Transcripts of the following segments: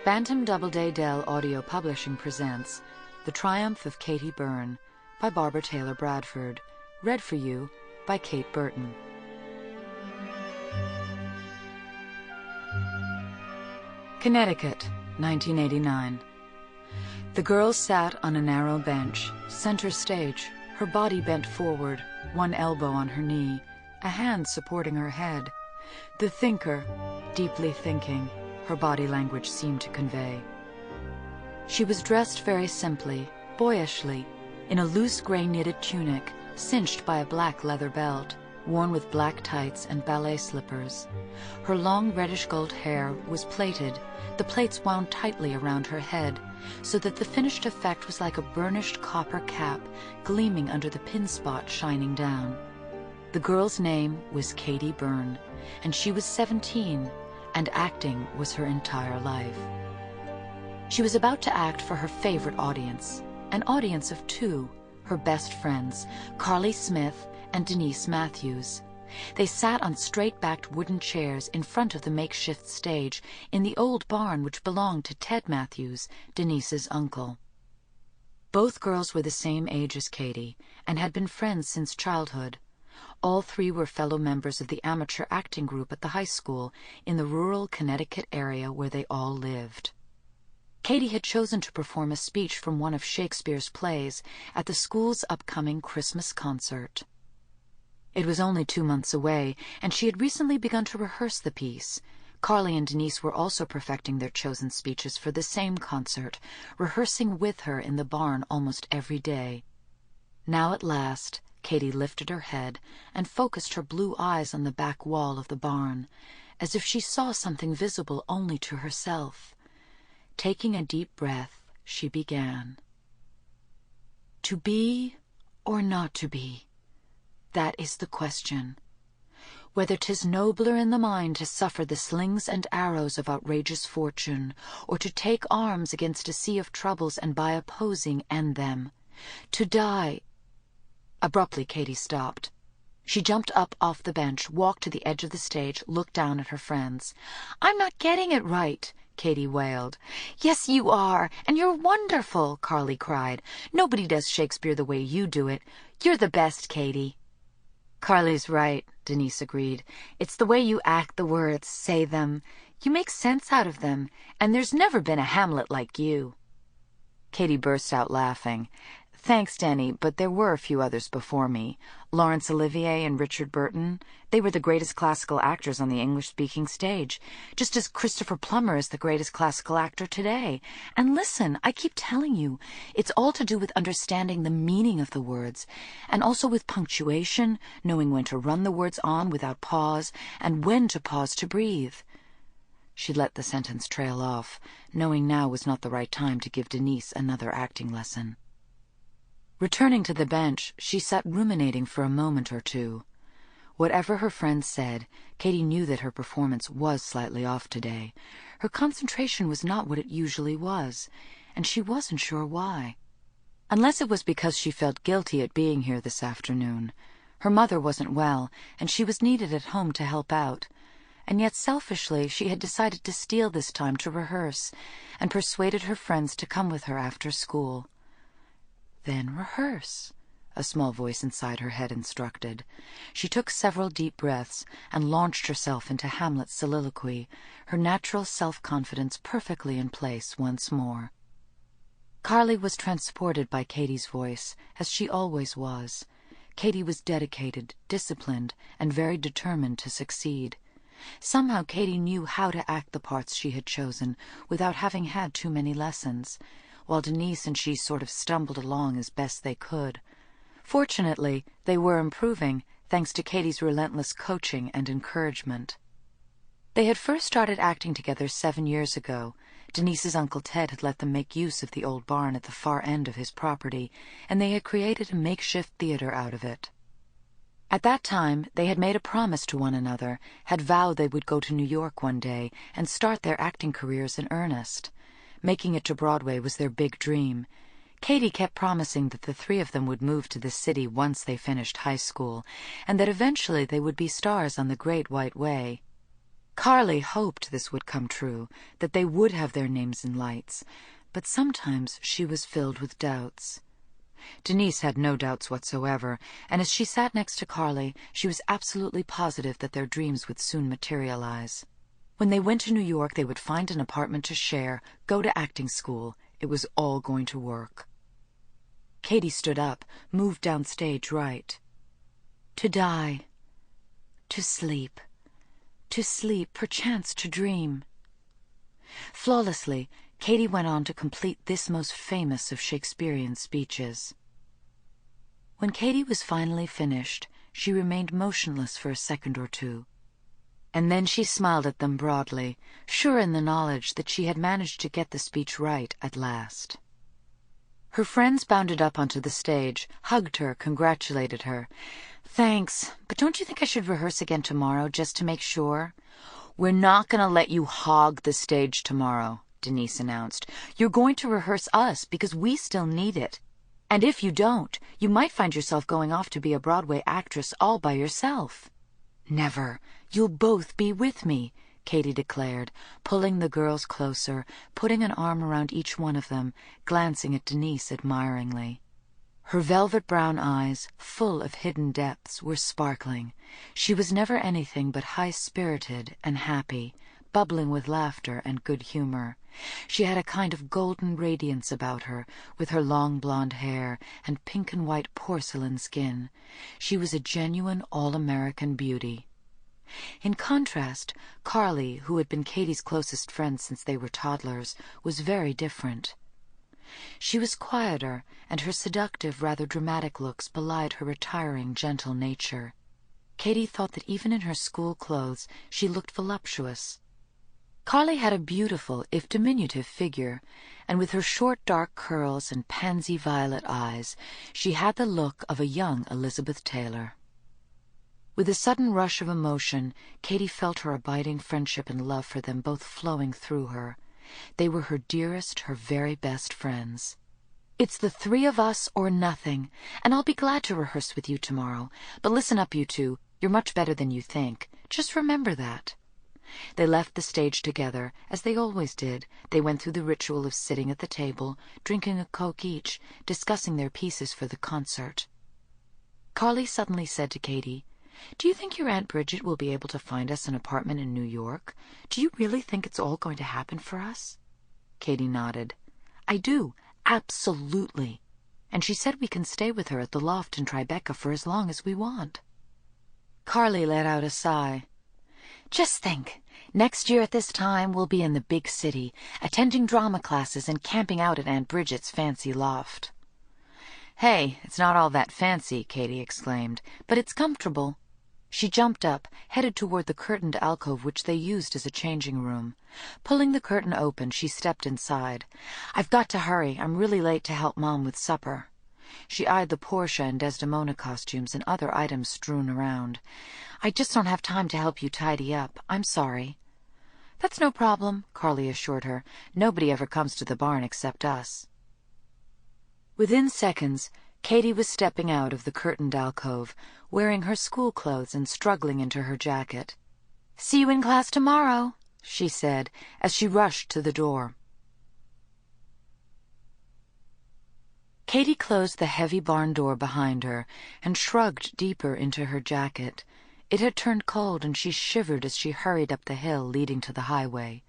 Bantam Doubleday Dell Audio Publishing presents The Triumph of Katie Byrne by Barbara Taylor Bradford, read for you by Kate Burton. Connecticut, 1989. The girl sat on a narrow bench, center stage, her body bent forward, one elbow on her knee, a hand supporting her head. The thinker, deeply thinking, her body language seemed to convey. She was dressed very simply, boyishly, in a loose gray knitted tunic, cinched by a black leather belt, worn with black tights and ballet slippers. Her long reddish gold hair was plaited, the plaits wound tightly around her head, so that the finished effect was like a burnished copper cap gleaming under the pin spot shining down. The girl's name was Katie Byrne, and she was 17, and acting was her entire life. She was about to act for her favorite audience, an audience of two, her best friends, Carly Smith and Denise Matthews. They sat on straight-backed wooden chairs in front of the makeshift stage in the old barn which belonged to Ted Matthews, Denise's uncle. Both girls were the same age as Katie and had been friends since childhood. All three were fellow members of the amateur acting group at the high school in the rural Connecticut area where they all lived. Katie had chosen to perform a speech from one of Shakespeare's plays at the school's upcoming Christmas concert. It was only 2 months away, and she had recently begun to rehearse the piece. Carly and Denise were also perfecting their chosen speeches for the same concert, rehearsing with her in the barn almost every day. Now at last, Katie lifted her head and focused her blue eyes on the back wall of the barn, as if she saw something visible only to herself. Taking a deep breath, she began. To be or not to be, that is the question. Whether 'tis nobler in the mind to suffer the slings and arrows of outrageous fortune, or to take arms against a sea of troubles and by opposing end them. To die. Abruptly, Katie stopped. She jumped up off the bench, walked to the edge of the stage, looked down at her friends. "I'm not getting it right," Katie wailed. "Yes, you are, and you're wonderful," Carly cried. "Nobody does Shakespeare the way you do it. You're the best, Katie." "Carly's right," Denise agreed. "It's the way you act the words, say them. You make sense out of them, and there's never been a Hamlet like you." Katie burst out laughing. "Thanks, Denny, but there were a few others before me. Laurence Olivier and Richard Burton. They were the greatest classical actors on the English-speaking stage, just as Christopher Plummer is the greatest classical actor today. And listen, I keep telling you, it's all to do with understanding the meaning of the words, and also with punctuation, knowing when to run the words on without pause, and when to pause to breathe." She let the sentence trail off, knowing now was not the right time to give Denise another acting lesson. Returning to the bench, she sat ruminating for a moment or two. Whatever her friends said, Katie knew that her performance was slightly off today. Her concentration was not what it usually was, and she wasn't sure why. Unless it was because she felt guilty at being here this afternoon. Her mother wasn't well, and she was needed at home to help out. And yet selfishly she had decided to steal this time to rehearse, and persuaded her friends to come with her after school. "Then rehearse," a small voice inside her head instructed. She took several deep breaths and launched herself into Hamlet's soliloquy, her natural self-confidence perfectly in place once more. Carly was transported by Katie's voice, as she always was. Katie was dedicated, disciplined, and very determined to succeed. Somehow Katie knew how to act the parts she had chosen without having had too many lessons, while Denise and she sort of stumbled along as best they could. Fortunately, they were improving, thanks to Katie's relentless coaching and encouragement. They had first started acting together 7 years ago. Denise's Uncle Ted had let them make use of the old barn at the far end of his property, and they had created a makeshift theater out of it. At that time, they had made a promise to one another, had vowed they would go to New York one day and start their acting careers in earnest. Making it to Broadway was their big dream. Katie kept promising that the three of them would move to the city once they finished high school, and that eventually they would be stars on the Great White Way. Carly hoped this would come true, that they would have their names in lights, but sometimes she was filled with doubts. Denise had no doubts whatsoever, and as she sat next to Carly, she was absolutely positive that their dreams would soon materialize. When they went to New York, they would find an apartment to share, go to acting school. It was all going to work. Katie stood up, moved downstage right. To die. To sleep, perchance to dream. Flawlessly, Katie went on to complete this most famous of Shakespearean speeches. When Katie was finally finished, she remained motionless for a second or two, and then she smiled at them broadly, sure in the knowledge that she had managed to get the speech right at last. Her friends bounded up onto the stage, hugged her, congratulated her. "Thanks, but don't you think I should rehearse again tomorrow, just to make sure?" "We're not going to let you hog the stage tomorrow," Denise announced. "You're going to rehearse us because we still need it. And if you don't, you might find yourself going off to be a Broadway actress all by yourself." "Never. You'll both be with me," Katie declared, pulling the girls closer, putting an arm around each one of them, glancing at Denise admiringly. Her velvet brown eyes, full of hidden depths, were sparkling. She was never anything but high-spirited and happy, bubbling with laughter and good humor. She had a kind of golden radiance about her, with her long blonde hair and pink and white porcelain skin. She was a genuine all-American beauty. In contrast, Carly, who had been Katie's closest friend since they were toddlers, was very different. She was quieter, and her seductive, rather dramatic looks belied her retiring, gentle nature. Katie thought that even in her school clothes she looked voluptuous. Carly had a beautiful, if diminutive, figure, and with her short dark curls and pansy violet eyes, she had the look of a young Elizabeth Taylor. With a sudden rush of emotion, Katie felt her abiding friendship and love for them both flowing through her. They were her dearest, her very best friends. "It's the three of us or nothing, and I'll be glad to rehearse with you tomorrow. But listen up, you two. You're much better than you think. Just remember that." They left the stage together, as they always did. They went through the ritual of sitting at the table, drinking a Coke each, discussing their pieces for the concert. Carly suddenly said to Katie, "Do you think your Aunt Bridget will be able to find us an apartment in New York? Do you really think it's all going to happen for us?" Katie nodded. "I do, absolutely. And she said we can stay with her at the loft in Tribeca for as long as we want." Carly let out a sigh. "Just think, next year at this time we'll be in the big city, attending drama classes and camping out at Aunt Bridget's fancy loft." "Hey, it's not all that fancy," Katie exclaimed, "but it's comfortable." She jumped up, headed toward the curtained alcove which they used as a changing room. Pulling the curtain open, she stepped inside. "I've got to hurry. I'm really late to help Mom with supper." She eyed the Portia and Desdemona costumes and other items strewn around. "I just don't have time to help you tidy up. I'm sorry." "That's no problem," Carly assured her. "Nobody ever comes to the barn except us." Within seconds, Katie was stepping out of the curtained alcove, wearing her school clothes and struggling into her jacket. "See you in class tomorrow," she said, as she rushed to the door. Katie closed the heavy barn door behind her and shrugged deeper into her jacket. It had turned cold, and she shivered as she hurried up the hill leading to the highway.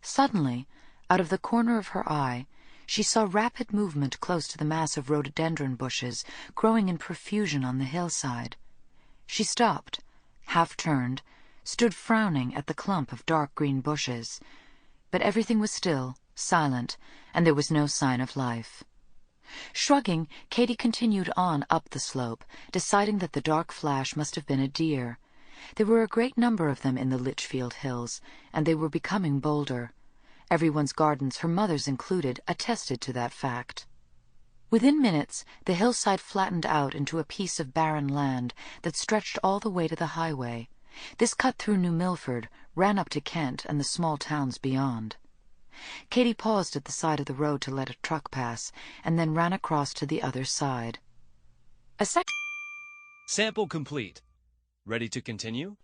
Suddenly, out of the corner of her eye, she saw rapid movement close to the mass of rhododendron bushes growing in profusion on the hillside. She stopped, half-turned, stood frowning at the clump of dark green bushes. But everything was still, silent, and there was no sign of life. Shrugging, Katie continued on up the slope, deciding that the dark flash must have been a deer. There were a great number of them in the Litchfield hills, and they were becoming bolder. Everyone's gardens, her mother's included, attested to that fact. Within minutes, the hillside flattened out into a piece of barren land that stretched all the way to the highway. This cut through New Milford, ran up to Kent and the small towns beyond. Katie paused at the side of the road to let a truck pass, and then ran across to the other side. Sample complete. Ready to continue?